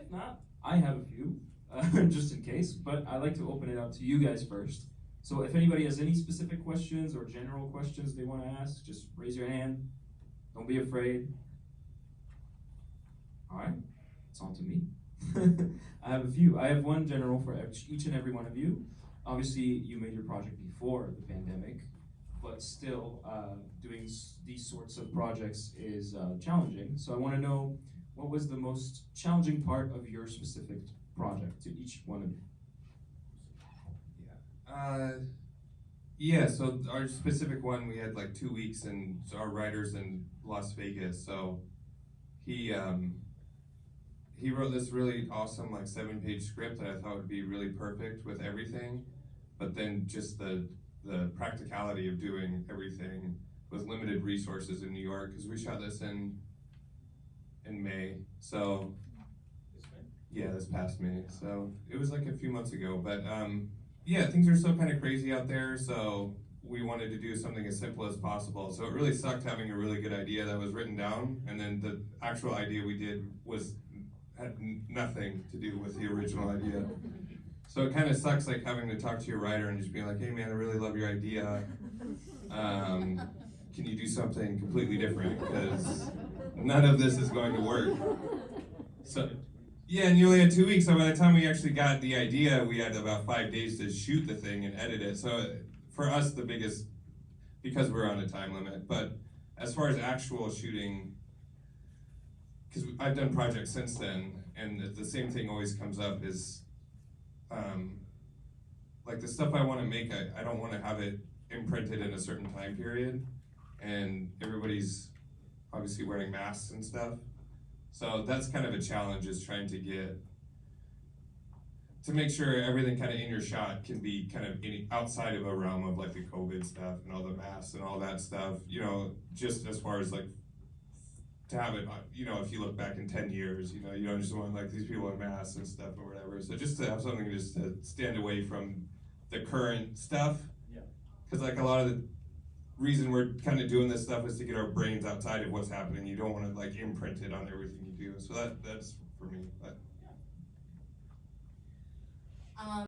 If not, I have a few, just in case, but I like to open it up to you guys first. So if anybody has any specific questions or general questions they want to ask, just raise your hand. Don't be afraid. All right, it's on to me. I have a few. I have one general for each and every one of you. Obviously, you made your project before the pandemic, but still, doing these sorts of projects is challenging. So I want to know, what was the most challenging part of your specific project to each one of you? Yeah, so our specific one, we had like 2 weeks, and so our writer's in Las Vegas, so he he wrote this really awesome like 7-page script that I thought would be really perfect with everything, but then just the practicality of doing everything with limited resources in New York, because we shot this in May, so yeah, this past May, so it was like a few months ago, but yeah, things are still kind of crazy out there, so we wanted to do something as simple as possible. So it really sucked having a really good idea that was written down, and then the actual idea we did had nothing to do with the original idea. So it kind of sucks, like having to talk to your writer and just being like, "Hey man, I really love your idea. Can you do something completely different? Because none of this is going to work." So yeah, and you only had 2 weeks, so by the time we actually got the idea, we had about 5 days to shoot the thing and edit it. So for us, the biggest, because we're on a time limit, but as far as actual shooting, because I've done projects since then, and the same thing always comes up is, like the stuff I want to make, I don't want to have it imprinted in a certain time period, and everybody's obviously wearing masks and stuff. So that's kind of a challenge, is trying to make sure everything kind of in your shot can be kind of outside of a realm of like the COVID stuff and all the masks and all that stuff, you know, just as far as like to have it, you know, if you look back in 10 years, you know, you don't just want like these people in masks and stuff or whatever. So just to have something just to stand away from the current stuff. Yeah. Because like a lot of the reason we're kind of doing this stuff is to get our brains outside of what's happening. You don't want to like imprint it on everything you do. So that's for me. But.